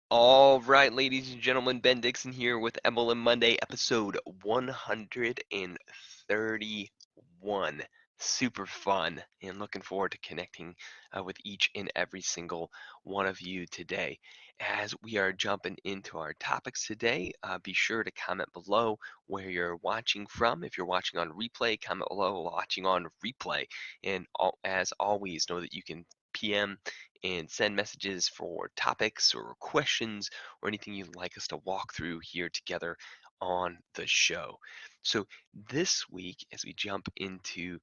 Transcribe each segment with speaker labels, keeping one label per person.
Speaker 1: All right, ladies and gentlemen, Ben Dixon here with MLM Monday, episode 131. Super fun, and looking forward to connecting with each and every single one of you today. As we are jumping into our topics today, be sure to comment below where you're watching from. If you're watching on replay, comment below watching on replay. And as always, know that you can PM and send messages for topics or questions or anything you'd like us to walk through here together on the show. So, this week, as we jump into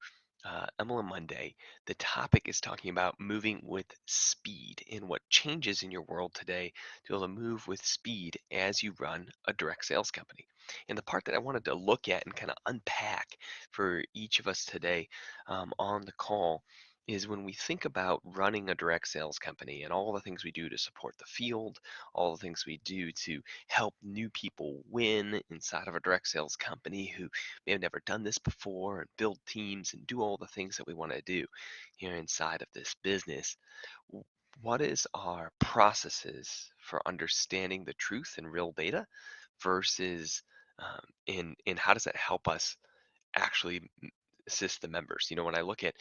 Speaker 1: MLM Monday, the topic is talking about moving with speed and what changes in your world today to be able to move with speed as you run a direct sales company. And the part that I wanted to look at and kind of unpack for each of us today on the call is when we think about running a direct sales company and all the things we do to support the field, all the things we do to help new people win inside of a direct sales company who may have never done this before and build teams and do all the things that we want to do here inside of this business. w- What is our processes for understanding the truth and real data versus in how does that help us actually assist the members. When I look at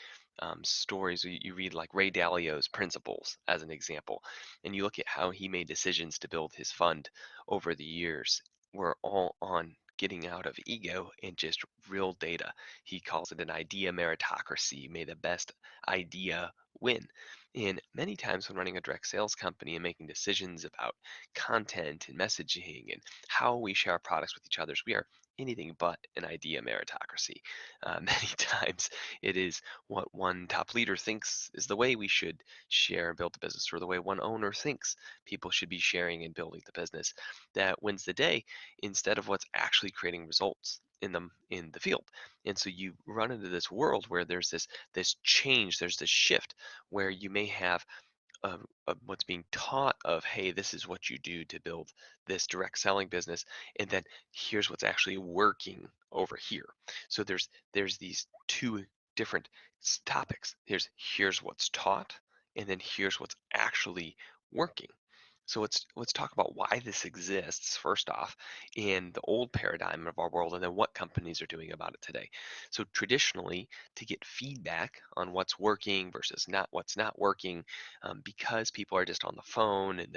Speaker 1: stories, you read like Ray Dalio's Principles as an example, and you look at how he made decisions to build his fund over the years, we're all on getting out of ego and just real data. He calls it an idea meritocracy. May the best idea win. And many times when running a direct sales company and making decisions about content and messaging and how we share our products with each other, we are anything but an idea meritocracy. Many times it is what one top leader thinks is the way we should share and build the business, or the way one owner thinks people should be sharing and building the business that wins the day instead of what's actually creating results in the field. And so you run into this world where there's this change, there's this shift where you may have what's being taught of, hey, this is what you do to build this direct selling business, and then here's what's actually working over here. So there's these two different topics. Here's what's taught, and then here's what's actually working. So let's talk about why this exists first off in the old paradigm of our world, and then what companies are doing about it today. So traditionally, to get feedback on what's working versus not what's not working, because people are just on the phone and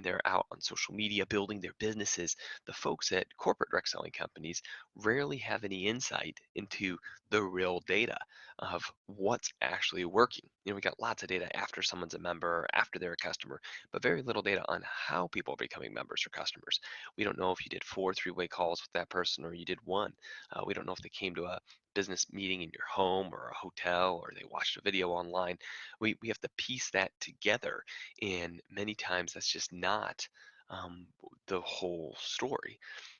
Speaker 1: they're out on social media building their businesses, the folks at corporate direct selling companies rarely have any insight into the real data of what's actually working. We got lots of data after someone's a member, after they're a customer, but very little data on how people are becoming members or customers. We don't know if you did four three-way calls with that person or you did one. We don't know if they came to a business meeting in your home or a hotel or they watched a video online. We have to piece that together, and many times that's just not the whole story.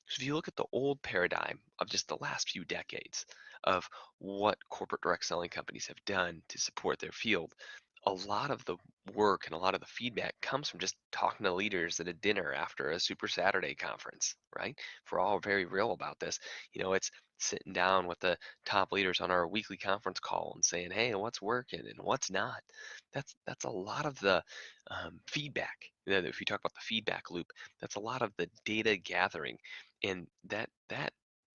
Speaker 1: So if you look at the old paradigm of just the last few decades of what corporate direct selling companies have done to support their field, a lot of the work and a lot of the feedback comes from just talking to leaders at a dinner after a Super Saturday conference, right? If we're all very real about this, it's sitting down with the top leaders on our weekly conference call and saying, hey, what's working and what's not. That's a lot of the feedback. If you talk about the feedback loop, that's a lot of the data gathering, and that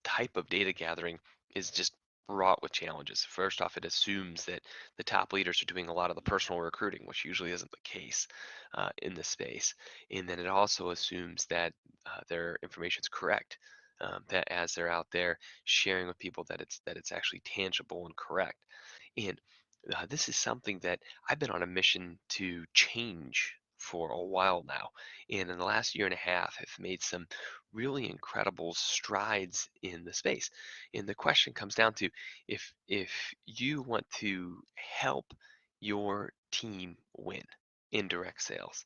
Speaker 1: type of data gathering is just wrought with challenges. First off, it assumes that the top leaders are doing a lot of the personal recruiting, which usually isn't the case in the space. And then it also assumes that their information is correct. That as they're out there sharing with people, that it's actually tangible and correct. And this is something that I've been on a mission to change for a while now. And in the last year and a half, have made some really incredible strides in the space. And the question comes down to, if you want to help your team win in direct sales,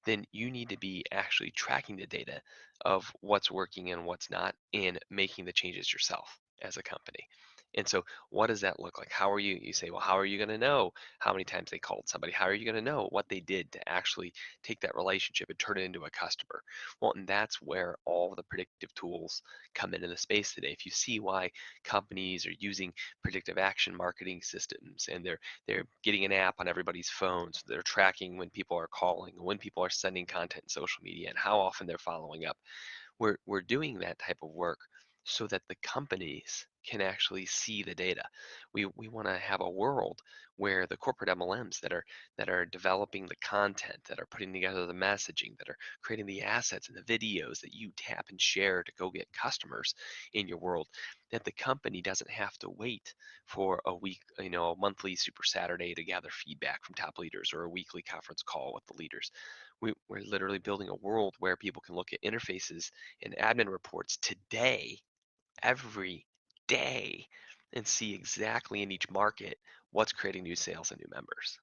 Speaker 1: then you need to be actually tracking the data of what's working and what's not and making the changes yourself as a company. And so what does that look like? How are you say, well, how are you going to know how many times they called somebody? How are you going to know what they did to actually take that relationship and turn it into a customer? Well, and that's where all the predictive tools come into the space today. If you see why companies are using predictive action marketing systems, and they're getting an app on everybody's phones, they're tracking when people are calling, when people are sending content in social media, and how often they're following up. We're doing that type of work so that the companies can actually see the data. We want to have a world where the corporate MLMs that are developing the content, that are putting together the messaging, that are creating the assets and the videos that you tap and share to go get customers in your world, that the company doesn't have to wait for a week, a monthly Super Saturday to gather feedback from top leaders, or a weekly conference call with the leaders. We're literally building a world where people can look at interfaces and admin reports today, every day, and see exactly in each market what's creating new sales and new members.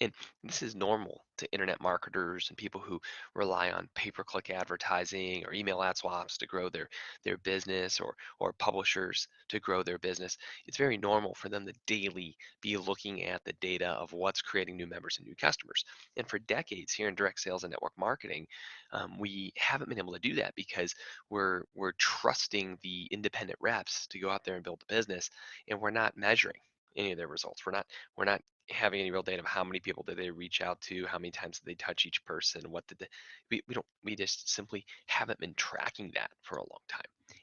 Speaker 1: And this is normal to internet marketers and people who rely on pay-per-click advertising or email ad swaps to grow their business, or publishers to grow their business. It's very normal for them to daily be looking at the data of what's creating new members and new customers. And for decades here in direct sales and network marketing, we haven't been able to do that because we're trusting the independent reps to go out there and build a business, and we're not measuring any of their results. We're not having any real data of how many people did they reach out to, how many times did they touch each person, what did they, we don't we just simply haven't been tracking that for a long time.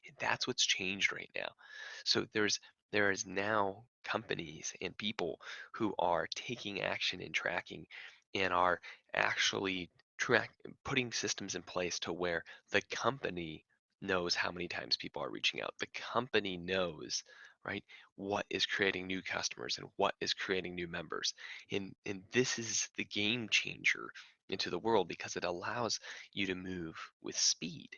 Speaker 1: And that's what's changed right now. So there is now companies and people who are taking action in tracking, and are actually track putting systems in place to where the company knows how many times people are reaching out. The company knows, right, what is creating new customers and what is creating new members. And this is the game changer into the world, because it allows you to move with speed.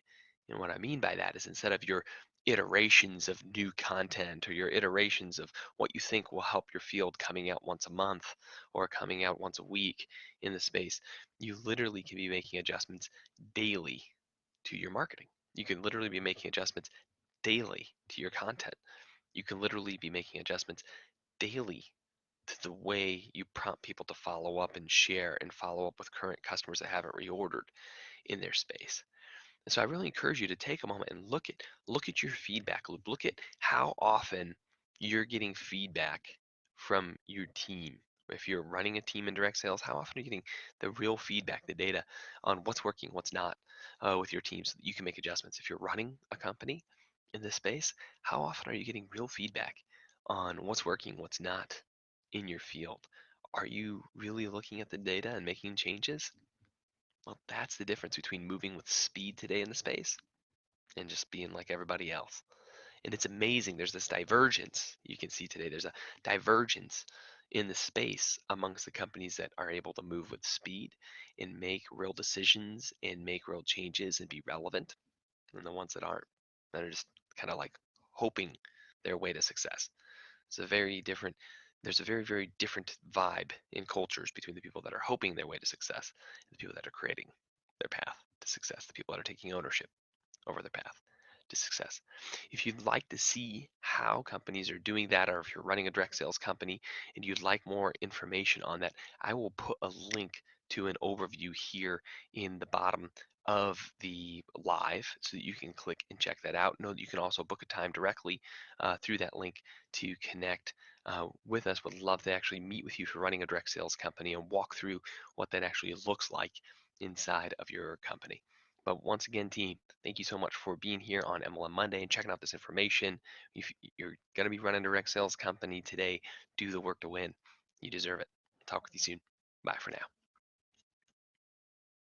Speaker 1: And what I mean by that is, instead of your iterations of new content, or your iterations of what you think will help your field coming out once a month or coming out once a week in the space, you literally can be making adjustments daily to your marketing. You can literally be making adjustments daily to your content. You can literally be making adjustments daily to the way you prompt people to follow up and share and follow up with current customers that haven't reordered in their space. And so I really encourage you to take a moment and look at your feedback loop. Look at how often you're getting feedback from your team. If you're running a team in direct sales, how often are you getting the real feedback, the data on what's working, what's not, with your team, so that you can make adjustments? If you're running a company in this space, how often are you getting real feedback on what's working, what's not in your field? Are you really looking at the data and making changes? Well, that's the difference between moving with speed today in the space and just being like everybody else. And it's amazing. There's this divergence you can see today. There's a divergence in the space amongst the companies that are able to move with speed and make real decisions and make real changes and be relevant, and the ones that aren't, that are just kind of like hoping their way to success. It's a very different, there's a very, very different vibe in cultures between the people that are hoping their way to success and the people that are creating their path to success, the people that are taking ownership over their path to success. If you'd like to see how companies are doing that, or if you're running a direct sales company and you'd like more information on that, I will put a link to an overview here in the bottom of the live, so that you can click and check that out. Know that you can also book a time directly through that link to connect with us. Would love to actually meet with you for running a direct sales company and walk through what that actually looks like inside of your company. But once again, team, thank you so much for being here on MLM Monday and checking out this information. If you're going to be running a direct sales company today, do the work to win. You deserve it. Talk with you soon. Bye for now.